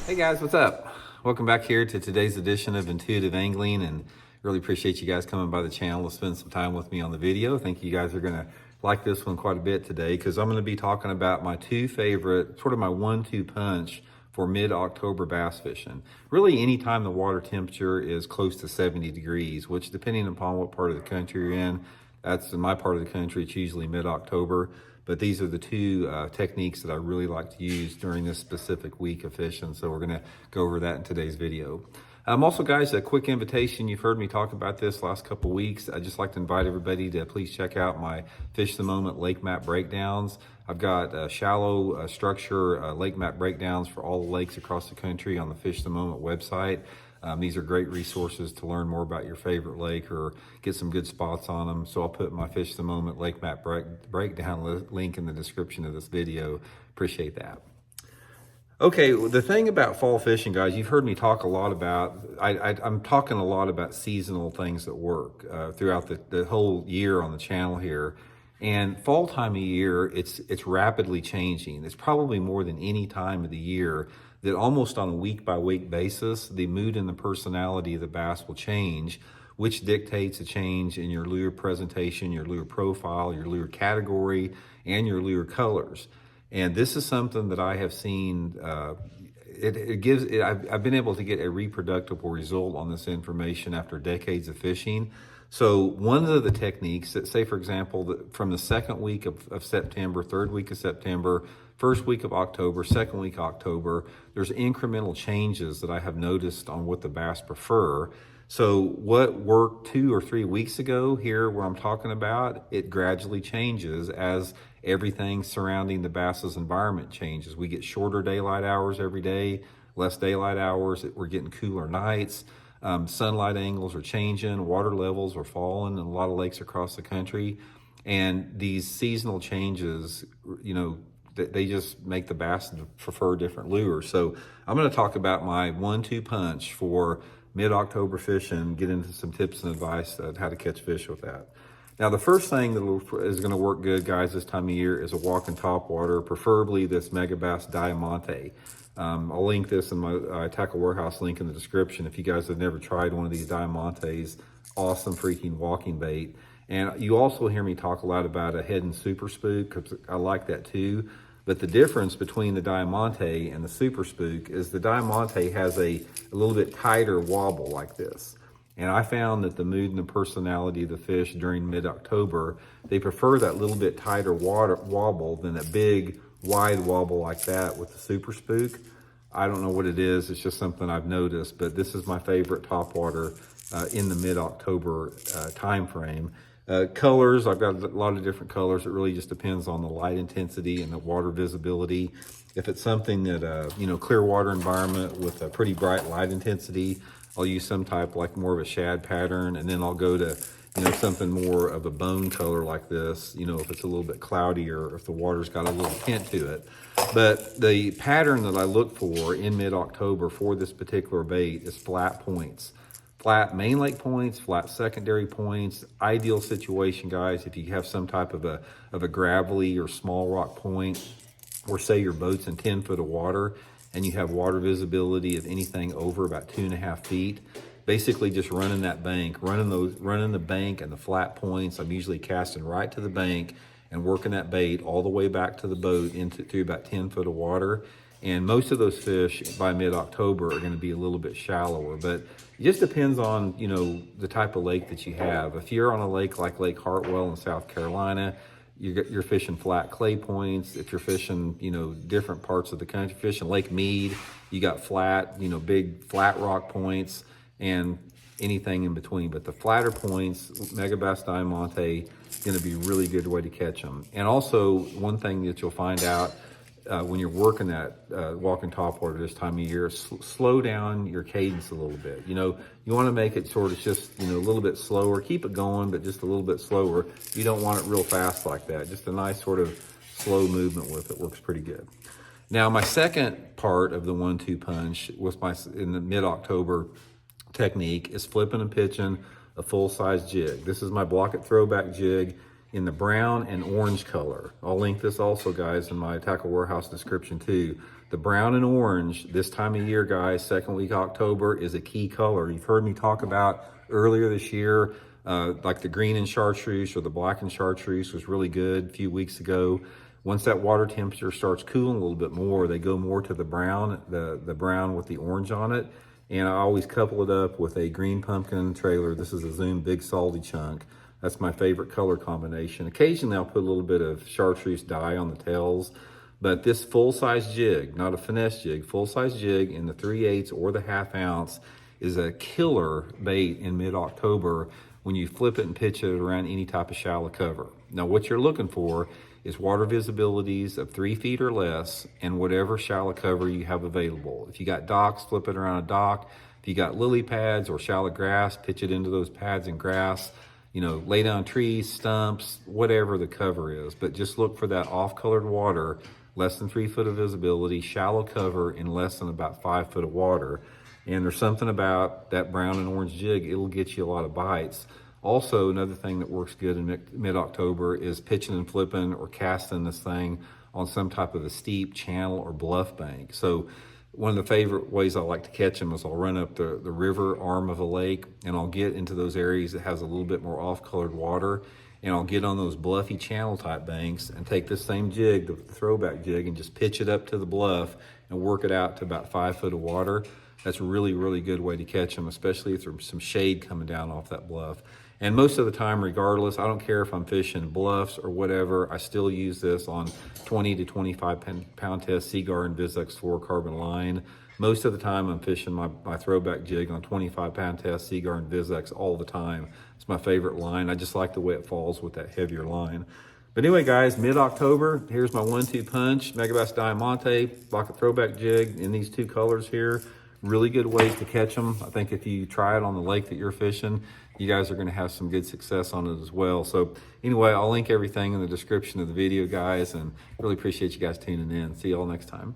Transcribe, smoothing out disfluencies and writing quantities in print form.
Hey guys, what's up? Welcome back here to today's edition of Intuitive Angling, and really appreciate you guys coming by the channel to spend some time with me on the video. I think you guys are gonna like this one quite a bit today because I'm gonna be talking about my two favorite, sort of my 1-2 punch for mid-October bass fishing. Really anytime the water temperature is close to 70 degrees, which depending upon what part of the country you're in, that's in my part of the country, it's usually mid-October. But these are the two techniques that I really like to use during this specific week of fishing. So we're gonna go over that in today's video. Also guys, a quick invitation. You've heard me talk about this last couple weeks. I'd just like to invite everybody to please check out my Fish the Moment lake map breakdowns. I've got shallow structure lake map breakdowns for all the lakes across the country on the Fish the Moment website. These are great resources to learn more about your favorite lake or get some good spots on them. So I'll put my Fish the Moment lake map breakdown link in the description of this video. Appreciate that. Okay, the thing about fall fishing, guys, you've heard me talk a lot about, I'm talking a lot about seasonal things that work throughout the whole year on the channel here. And fall time of year, it's rapidly changing. It's probably more than any time of the year that almost on a week-by-week basis, the mood and the personality of the bass will change, which dictates a change in your lure presentation, your lure profile, your lure category, and your lure colors. And this is something that I have seen, I've been able to get a reproducible result on this information after decades of fishing. So one of the techniques that, say for example, from the second week of September, third week of September, first week of October, second week of October, there's incremental changes that I have noticed on what the bass prefer. So what worked 2 or 3 weeks ago here where I'm talking about, it gradually changes as everything surrounding the bass's environment changes. We get shorter daylight hours every day, less daylight hours, we're getting cooler nights. Sunlight angles are changing, water levels are falling in a lot of lakes across the country. And these seasonal changes, you know, they just make the bass prefer different lures. So I'm gonna talk about my 1-2 punch for mid-October fishing, get into some tips and advice on how to catch fish with that. Now, the first thing that is gonna work good, guys, this time of year is a walking topwater, preferably this Megabass diamanté. I'll link this in my Tackle Warehouse link in the description if you guys have never tried one of these diamantés. Awesome freaking walking bait. And you also hear me talk a lot about a head and super spook, because I like that too. But the difference between the diamanté and the super spook is the diamanté has a little bit tighter wobble like this. And I found that the mood and the personality of the fish during mid-October, they prefer that little bit tighter wobble than a big wide wobble like that with the super spook. I don't know what it is, it's just something I've noticed, but this is my favorite topwater in the mid-October time frame. Colors, I've got a lot of different colors. It really just depends on the light intensity and the water visibility. If it's something that, you know, clear water environment with a pretty bright light intensity, I'll use some type like more of a shad pattern, and then I'll go to, you know, something more of a bone color like this, you know, if it's a little bit cloudier, if the water's got a little tint to it. But the pattern that I look for in mid-October for this particular bait is flat points. Flat main lake points, flat secondary points. Ideal situation, guys, if you have some type of a gravelly or small rock point, or say your boat's in 10 foot of water and you have water visibility of anything over about 2.5 feet, basically just running that bank, running the bank and the flat points. I'm usually casting right to the bank and working that bait all the way back to the boat through about 10 foot of water. And most of those fish by mid-October are gonna be a little bit shallower, but it just depends on, you know, the type of lake that you have. If you're on a lake like Lake Hartwell in South Carolina, you're fishing flat clay points. If you're fishing, you know, different parts of the country, fishing Lake Mead, you got flat, you know, big flat rock points and anything in between. But the flatter points, Megabass diamanté, is gonna be a really good way to catch them. And also, one thing that you'll find out when you're working that walking topwater this time of year, slow down your cadence a little bit. You know, you want to make it sort of just, you know, a little bit slower. Keep it going, but just a little bit slower. You don't want it real fast like that. Just a nice sort of slow movement with it works pretty good. Now, my second part of the 1-2 punch with in the mid-October technique is flipping and pitching a full-size jig. This is my Blaukat throwback jig. in the brown and orange color. I'll link this also, guys, in my Tackle Warehouse description too. The brown and orange this time of year, guys, second week of October, is a key color. You've heard me talk about earlier this year, like the green and chartreuse or the black and chartreuse was really good a few weeks ago. Once that water temperature starts cooling a little bit more, they go more to the brown, the brown with the orange on it. And I always couple it up with a green pumpkin trailer. This is a Zoom Big Salty Chunk. That's my favorite color combination. Occasionally I'll put a little bit of chartreuse dye on the tails, but this full-size jig, not a finesse jig, full-size jig in the 3/8 or the 1/2 ounce is a killer bait in mid-October when you flip it and pitch it around any type of shallow cover. Now what you're looking for is water visibilities of 3 feet or less and whatever shallow cover you have available. If you got docks, flip it around a dock. If you got lily pads or shallow grass, pitch it into those pads and grass. You know, lay down trees, stumps, whatever the cover is, but just look for that off-colored water, less than 3 foot of visibility, shallow cover, and less than about 5 foot of water. And there's something about that brown and orange jig, it'll get you a lot of bites. Also, another thing that works good in mid-October is pitching and flipping or casting this thing on some type of a steep channel or bluff bank. So one of the favorite ways I like to catch them is I'll run up the river arm of a lake and I'll get into those areas that has a little bit more off-colored water, and I'll get on those bluffy channel type banks and take this same jig, the throwback jig, and just pitch it up to the bluff and work it out to about 5 foot of water. That's a really, really good way to catch them, especially if there's some shade coming down off that bluff. And most of the time, regardless, I don't care if I'm fishing bluffs or whatever, I still use this on 20 to 25 pound test Seaguar and Vizex fluorocarbon line. Most of the time I'm fishing my throwback jig on 25 pound test Seaguar and Vizex all the time. It's my favorite line. I just like the way it falls with that heavier line. But anyway, guys, mid-October, here's my 1-2 punch, Megabass diamanté, Blaukat throwback jig in these 2 colors here. Really good ways to catch them. I think if you try it on the lake that you're fishing, you guys are going to have some good success on it as well. So anyway, I'll link everything in the description of the video, guys, and really appreciate you guys tuning in. See you all next time.